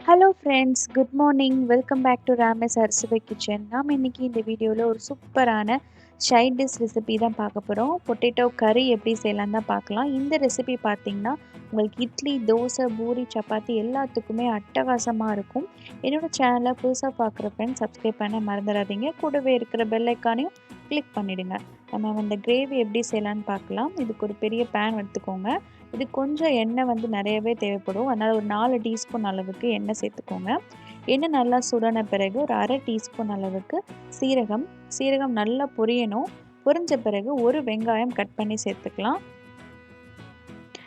Hello friends, good morning. Welcome back to Ramesh Arusuvai kitchen. நாம் இன்றைக்கி இந்த வீடியோவில் ஒரு சூப்பரான சைட் டிஷ் ரெசிபி தான் பார்க்க போகிறோம். பொட்டேட்டோ கறி எப்படி செய்யலாம் தான் பார்க்கலாம். இந்த ரெசிபி பார்த்திங்கன்னா உங்களுக்கு இட்லி, தோசை, பூரி, சப்பாத்தி எல்லாத்துக்குமே அட்டகாசமாக இருக்கும். என்னோடய சேனலை புதுசாக பார்க்குற ஃப்ரெண்ட்ஸ் சப்ஸ்கிரைப் பண்ண மறந்துடாதீங்க. கூடவே இருக்கிற பெல் ஐக்கானையும் கிளிக் பண்ணிவிடுங்க. நம்ம அந்த கிரேவி எப்படி செய்யலான்னு பார்க்கலாம். இதுக்கு ஒரு பெரிய பேன் எடுத்துக்கோங்க. இது கொஞ்சம் எண்ணெய் நிறையவே தேவைப்படும். அதனால் ஒரு 4 டீஸ்பூன் அளவுக்கு எண்ணெய் சேர்த்துக்கோங்க. எண்ணெய் நல்லா சுடன பிறகு ஒரு அரை டீஸ்பூன் அளவுக்கு சீரகம் நல்லா பொரியணும். பொரிஞ்ச பிறகு ஒரு வெங்காயம் கட் பண்ணி சேர்த்துக்கலாம்.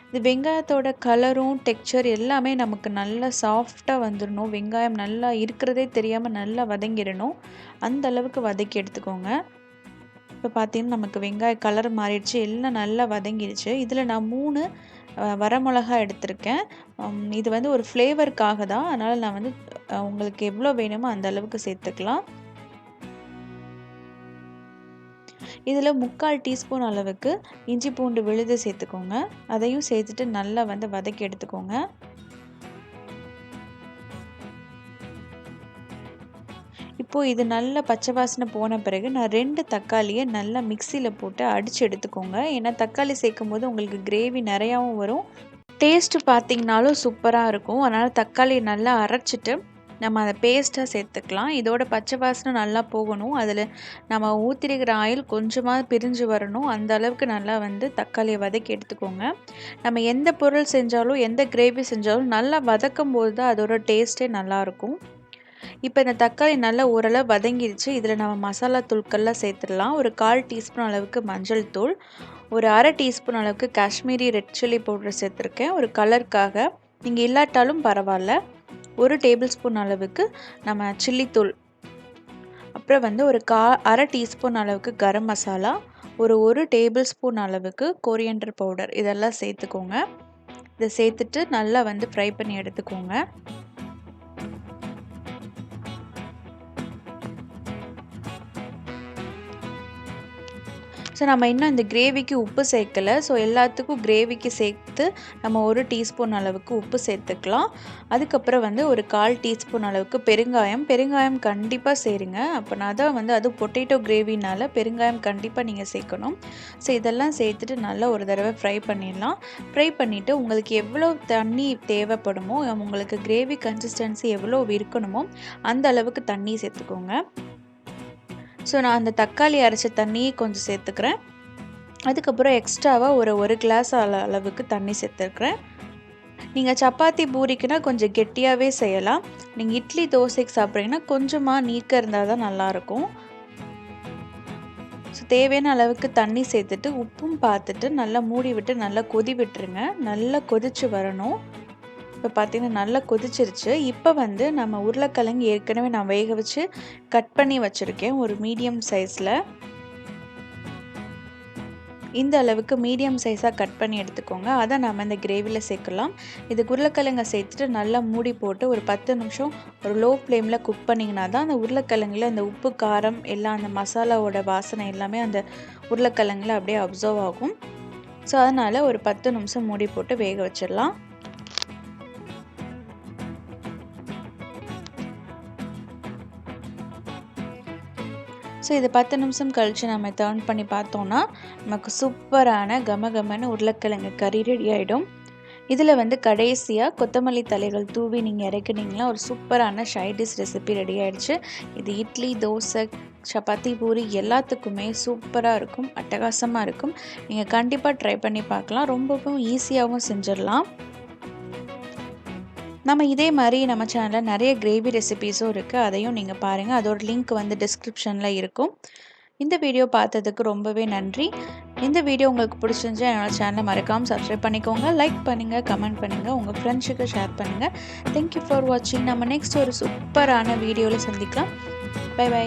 இது வெங்காயத்தோட கலரும் டெக்ஸ்சர் எல்லாமே நமக்கு நல்லா சாஃப்டாக வந்துடணும். வெங்காயம் நல்லா இருக்கிறதே தெரியாமல் நல்லா வதங்கிடணும். அந்த அளவுக்கு வதக்கி எடுத்துக்கோங்க. இப்போ பார்த்தீங்கன்னா நமக்கு வெங்காய கலர் மாறிடுச்சு, எல்லாம் நல்லா வதங்கிடுச்சு. இதில் நான் 3 வரமிளகாய் எடுத்திருக்கேன். இது ஒரு ஃப்ளேவருக்காக தான். அதனால் நான் உங்களுக்கு எவ்வளோ வேணுமோ அந்த அளவுக்கு சேர்த்துக்கலாம். இதில் 3/4 டீஸ்பூன் அளவுக்கு இஞ்சி பூண்டு விழுது சேர்த்துக்கோங்க. அதையும் சேர்த்துட்டு நல்லா வதக்கி எடுத்துக்கோங்க. இப்போது இது நல்லா பச்சை வாசனை போன பிறகு நான் 2 தக்காளியை நல்லா மிக்சியில் போட்டு அடித்து எடுத்துக்கோங்க. ஏன்னா தக்காளி சேர்க்கும் போது உங்களுக்கு கிரேவி நிறையாவும் வரும், டேஸ்ட்டு பார்த்திங்கனாலும் சூப்பராக இருக்கும். அதனால் தக்காளி நல்லா அரைச்சிட்டு நம்ம அதை பேஸ்ட்டாக சேர்த்துக்கலாம். இதோட பச்சை வாசனை நல்லா போகணும். அதில் நம்ம ஊற்றிருக்கிற ஆயில் கொஞ்சமாக பிரிஞ்சு வரணும். அந்த அளவுக்கு நல்லா தக்காளியை வதக்கி எடுத்துக்கோங்க. நம்ம எந்த பொருள் செஞ்சாலும் எந்த கிரேவி செஞ்சாலும் நல்லா வதக்கும் போது தான் அதோட டேஸ்ட்டே நல்லாயிருக்கும். இப்போ இந்த தக்காளி நல்லா ஓரளவு வதங்கிடுச்சு. இதில் நம்ம மசாலா தூள்கள்லாம் சேர்த்துடலாம். ஒரு 1/4 டீஸ்பூன் அளவுக்கு மஞ்சள் தூள், ஒரு அரை டீஸ்பூன் அளவுக்கு காஷ்மீரி ரெட் சில்லி பவுடர் சேர்த்துருக்கேன் ஒரு கலருக்காக. நீங்கள் இல்லாட்டாலும் பரவாயில்ல. ஒரு டேபிள் ஸ்பூன் அளவுக்கு நம்ம சில்லித்தூள், அப்புறம் ஒரு அரை டீஸ்பூன் அளவுக்கு கரம் மசாலா, ஒரு டேபிள் ஸ்பூன் அளவுக்கு கொரியண்டர் பவுடர் இதெல்லாம் சேர்த்துக்கோங்க. இதை சேர்த்துட்டு நல்லா ஃப்ரை பண்ணி எடுத்துக்கோங்க. ஸோ நம்ம இன்னும் இந்த கிரேவிக்கு உப்பு சேர்க்கலை. ஸோ எல்லாத்துக்கும் கிரேவிக்கு சேர்த்து நம்ம ஒரு டீஸ்பூன் அளவுக்கு உப்பு சேர்த்துக்கலாம். அதுக்கப்புறம் ஒரு 1/4 டீஸ்பூன் அளவுக்கு பெருங்காயம் கண்டிப்பாக சேருங்க. அப்போனா தான் அது பொட்டேட்டோ கிரேவினால் பெருங்காயம் கண்டிப்பாக நீங்கள் சேர்க்கணும். ஸோ இதெல்லாம் சேர்த்துட்டு நல்லா ஒரு தடவை ஃப்ரை பண்ணிடலாம். ஃப்ரை பண்ணிவிட்டு உங்களுக்கு எவ்வளோ தண்ணி தேவைப்படுமோ, உங்களுக்கு கிரேவி கன்சிஸ்டன்சி எவ்வளோ இருக்கணுமோ அந்த அளவுக்கு தண்ணி சேர்த்துக்கோங்க. ஸோ நான் அந்த தக்காளி அரைச்ச தண்ணியை கொஞ்சம் சேர்த்துக்கிறேன். அதுக்கப்புறம் எக்ஸ்ட்ராவாக ஒரு கிளாஸ் அளவுக்கு தண்ணி சேர்த்துருக்குறேன். நீங்கள் சப்பாத்தி பூரிக்குன்னா கொஞ்சம் கெட்டியாகவே செய்யலாம். நீங்கள் இட்லி தோசைக்கு சாப்பிட்றீங்கன்னா கொஞ்சமாக நீக்க இருந்தால் தான் நல்லாயிருக்கும். ஸோ தேவையான அளவுக்கு தண்ணி சேர்த்துட்டு உப்பும் பார்த்துட்டு நல்லா மூடி விட்டு நல்லா கொதி விட்டுருங்க. நல்லா கொதித்து வரணும். இப்போ பார்த்தீங்கன்னா நல்லா கொதிச்சிருச்சு. இப்போ நம்ம உருளைக்கிழங்கு ஏற்கனவே நான் வேக வச்சு கட் பண்ணி வச்சுருக்கேன் ஒரு மீடியம் சைஸில். இந்த அளவுக்கு மீடியம் சைஸாக கட் பண்ணி எடுத்துக்கோங்க. அதை நம்ம இந்த கிரேவியில் சேர்க்கலாம். இது உருளைக்கிழங்கை சேர்த்துட்டு நல்லா மூடி போட்டு ஒரு 10 நிமிஷம் ஒரு லோ ஃப்ளேமில் குக் பண்ணிங்கன்னா தான் அந்த உருளைக்கிழங்குல அந்த உப்பு காரம் எல்லாம் அந்த மசாலாவோட வாசனை எல்லாமே அந்த உருளைக்கிழங்குல அப்படியே அப்சர்வ் ஆகும். ஸோ அதனால் ஒரு 10 நிமிஷம் மூடி போட்டு வேக வச்சிடலாம். ஸோ இது 10 நிமிஷம் கழித்து நம்ம டர்ன் பண்ணி பார்த்தோன்னா நமக்கு சூப்பரான கமகமன்னு உருளைக்கிழங்கு கறி ரெடி ஆகிடும். இதில் கடைசியாக கொத்தமல்லி தலைகள் தூவி நீங்கள் இறக்குனீங்கன்னா ஒரு சூப்பரான சைட் டிஷ் ரெசிபி ரெடி ஆகிடுச்சு. இது இட்லி, தோசை, சப்பாத்தி, பூரி எல்லாத்துக்குமே சூப்பராக இருக்கும், அட்டகாசமாக இருக்கும். நீங்கள் கண்டிப்பாக ட்ரை பண்ணி பார்க்கலாம். ரொம்பவும் ஈஸியாகவும் செஞ்சிடலாம். நம்ம இதே மாதிரி நம்ம சேனலில் நிறைய கிரேவி ரெசிபீஸும் இருக்குது. அதையும் நீங்கள் பாருங்கள். அதோட லிங்க் டிஸ்கிரிப்ஷனில் இருக்கும். இந்த வீடியோ பார்த்ததுக்கு ரொம்பவே நன்றி. இந்த வீடியோ உங்களுக்கு பிடிச்சிருந்துச்சா என்னோடய சேனலை மறக்காமல் சப்ஸ்கிரைப் பண்ணிக்கோங்க. லைக் பண்ணுங்கள், கமெண்ட் பண்ணுங்கள், உங்கள் ஃப்ரெண்ட்ஸுக்கு ஷேர் பண்ணுங்கள். தேங்க்யூ ஃபார் வாட்சிங். நம்ம நெக்ஸ்ட் ஒரு சூப்பரான வீடியோவில் சந்திக்கலாம். Bye by.